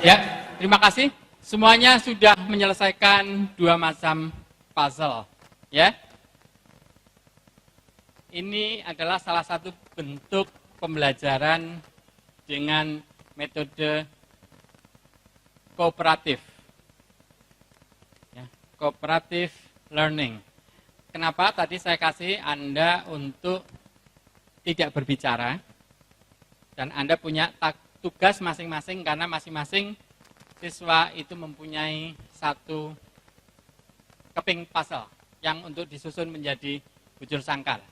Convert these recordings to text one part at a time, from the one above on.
Ya, terima kasih. Semuanya sudah menyelesaikan 2 macam puzzle. Ya. Ini adalah salah satu bentuk pembelajaran dengan metode kooperatif. Ya, cooperative learning. Kenapa tadi saya kasih Anda untuk tidak berbicara dan Anda punya tugas masing-masing karena masing-masing siswa itu mempunyai satu keping puzzle yang untuk disusun menjadi bujur sangkar.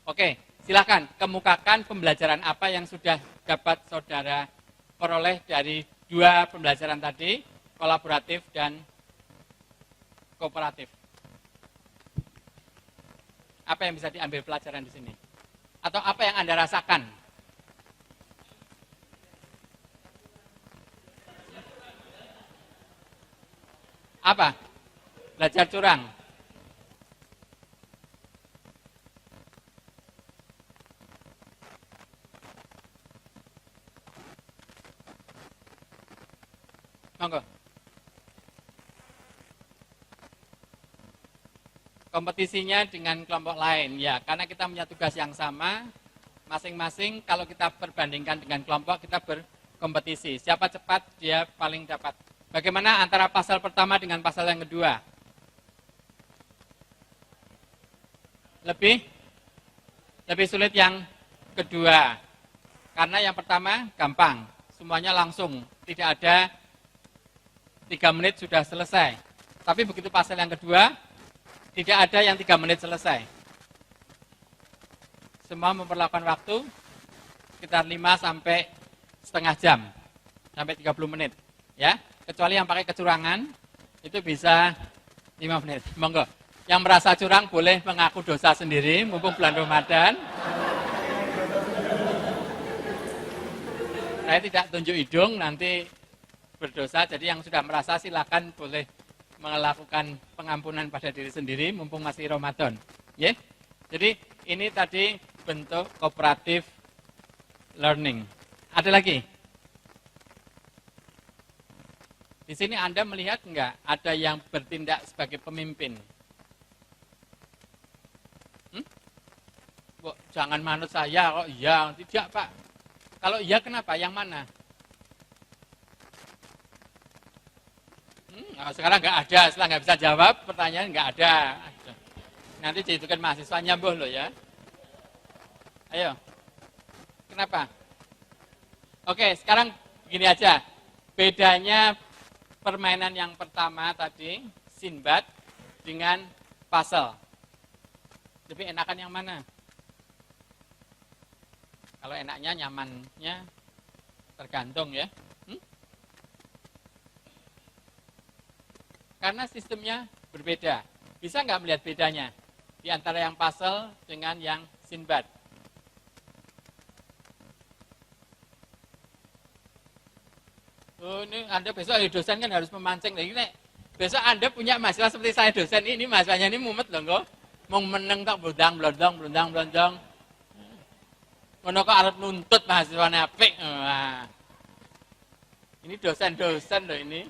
Oke, silakan kemukakan pembelajaran apa yang sudah dapat saudara peroleh dari 2 pembelajaran tadi, kolaboratif dan kooperatif. Apa yang bisa diambil pelajaran di sini? Atau apa yang Anda rasakan? Apa? Belajar curang. Monggo. Kompetisinya dengan kelompok lain, ya, karena kita punya tugas yang sama, masing-masing kalau kita perbandingkan dengan kelompok, kita berkompetisi. Siapa cepat, dia paling dapat. Bagaimana antara pasal pertama dengan pasal yang kedua? Lebih sulit yang kedua. Karena yang pertama gampang, semuanya langsung, tidak ada 3 menit sudah selesai. Tapi begitu pasal yang kedua, tidak ada yang 3 menit selesai. Semua memperlakukan waktu sekitar 5 sampai setengah jam, sampai 30 menit. Ya, kecuali yang pakai kecurangan, itu bisa 5 menit. Monggo. Yang merasa curang boleh mengaku dosa sendiri, mumpung bulan Ramadan. Saya tidak tunjuk hidung, nanti berdosa. Jadi yang sudah merasa silakan boleh melakukan pengampunan pada diri sendiri mumpung masih Ramadan. Ya. Jadi ini tadi bentuk cooperative learning. Ada lagi? Di sini Anda melihat enggak ada yang bertindak sebagai pemimpin? Kok jangan manut saya kok iya, tidak Pak. Kalau iya kenapa? Yang mana? Sekarang nggak ada, setelah nggak bisa jawab, pertanyaan nggak ada. Nanti dijadikan mahasiswa nyambuh loh ya. Ayo, kenapa? Oke, sekarang begini aja. Bedanya permainan yang pertama tadi, Sinbad, dengan puzzle. Lebih enakan yang mana? Kalau enaknya, nyamannya, tergantung ya. Karena sistemnya berbeda. Bisa nggak melihat bedanya di antara yang puzzle dengan yang Sinbad? Oh, ini Anda besok dosen kan harus memancing. Lagi nek besok Anda punya mahasiswa seperti saya dosen ini mahasiswanya ini mumet loh kok. Mau meneng tak blondang. Ngono kok arep nuntut mahasiswane apik. Wah. Ini dosen-dosen loh ini.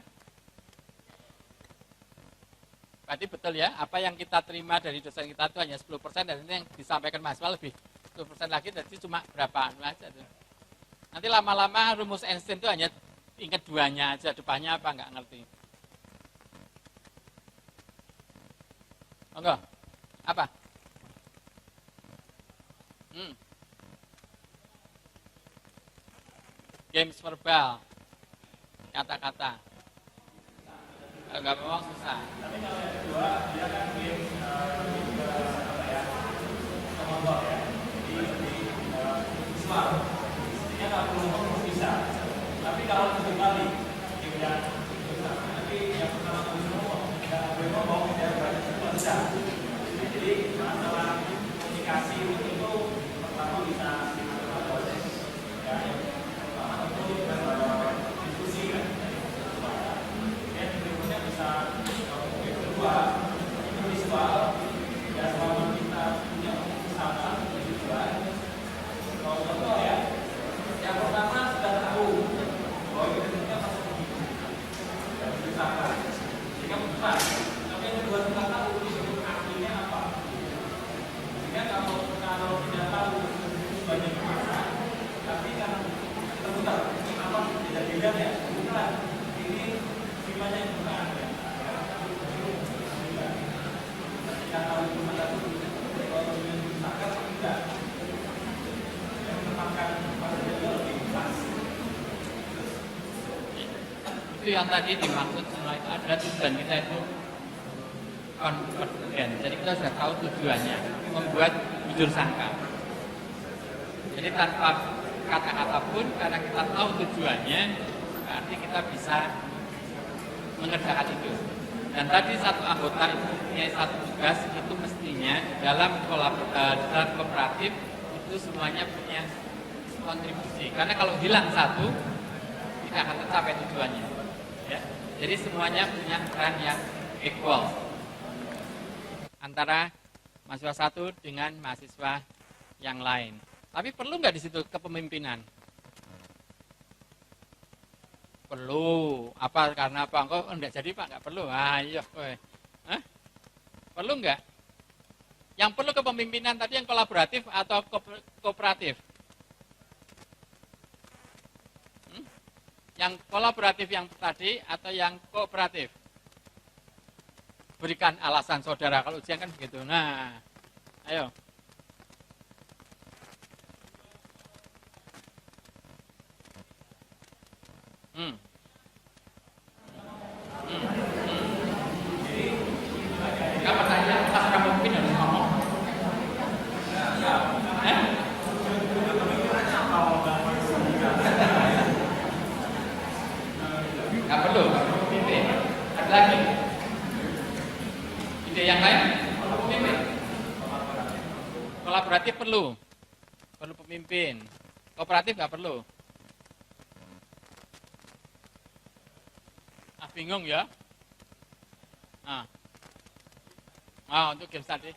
Berarti betul ya, apa yang kita terima dari dosen kita itu hanya 10%, dan ini yang disampaikan mahasiswa lebih 10% lagi, jadi cuma berapa aja tuh. Nanti lama-lama rumus Einstein itu hanya ingat 2-nya aja, depannya apa nggak ngerti. Monggo, apa? Games verbal, kata-kata. Enggak memang susah. Tapi kalau yang kedua, dia kan games kelompok ya. Di visual. Dia nggak perlu ngomong bisa. Tapi kalau tujuh kali, dia nanti yang pertama kali ngomong, nggak boleh ngomong, dia berarti cuma bisa. Jadi masalah komunikasi itu pertama bisa proses. Ya, yang pertama itu diskusi kan. Kedua, itu visual, ya selama kita punya usaha visual, kalau contoh ya, yang pertama sudah tahu bahwa kita punya Itu yang tadi dimaksud semua itu adalah tujuan kita itu confident. Jadi kita sudah tahu tujuannya, membuat jujur sangka. Jadi tanpa kata-kata pun, karena kita tahu tujuannya, berarti kita bisa mengerjakan itu. Dan tadi satu anggota itu punya satu tugas, itu mestinya dalam kooperatif itu semuanya punya kontribusi. Karena kalau hilang satu, tidak akan tercapai tujuannya. Ya. Jadi semuanya punya peran yang equal antara mahasiswa satu dengan mahasiswa yang lain. Tapi perlu nggak di situ kepemimpinan? Perlu. Apa karena apa? Engkau enggak jadi Pak, nggak perlu. Ayo, perlu nggak? Yang perlu kepemimpinan tadi yang kolaboratif atau kooperatif? Yang kolaboratif yang tadi atau yang kooperatif? Berikan alasan saudara, kalau ujian kan begitu. Nah, ayo. Kapan tanya, pas kamu mungkin harus ngomong. Nggak perlu, pimpin. Ada lagi. Ide yang lain? Pimpin. Kolaboratif perlu pemimpin. Kooperatif nggak perlu. Bingung ya? Untuk games tadi.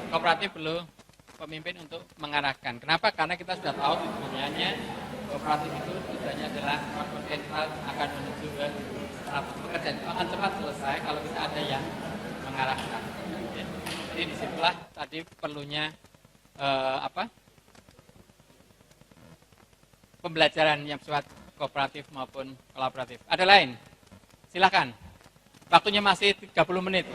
Kooperatif perlu pemimpin untuk mengarahkan. Kenapa? Karena kita sudah tahu tujuannya kooperatif itu tujuannya adalah konfidensial akan menuju ke pekerjaan itu akan cepat selesai kalau kita ada yang mengarahkan. Jadi disitulah tadi perlunya pembelajaran yang bersifat kooperatif maupun kolaboratif. Ada lain? Silakan. Waktunya masih 30 menit.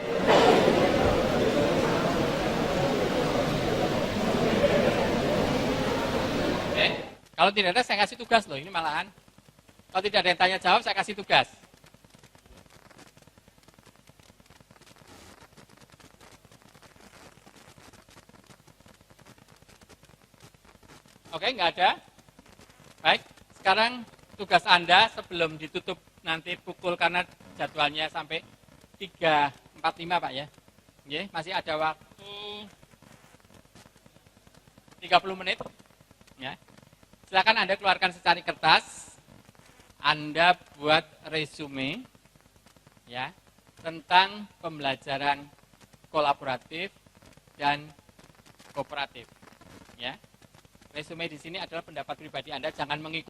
Kalau tidak ada, saya kasih tugas loh. Ini malahan. Kalau tidak ada yang tanya jawab, saya kasih tugas. Oke, nggak ada? Baik, sekarang tugas Anda sebelum ditutup nanti pukul, karena jadwalnya sampai 3.45 Pak ya. Oke, masih ada waktu 30 menit. Ya. Silakan Anda keluarkan secari kertas, Anda buat resume ya tentang pembelajaran kolaboratif dan kooperatif. Ya. Resume di sini adalah pendapat pribadi Anda, jangan mengikuti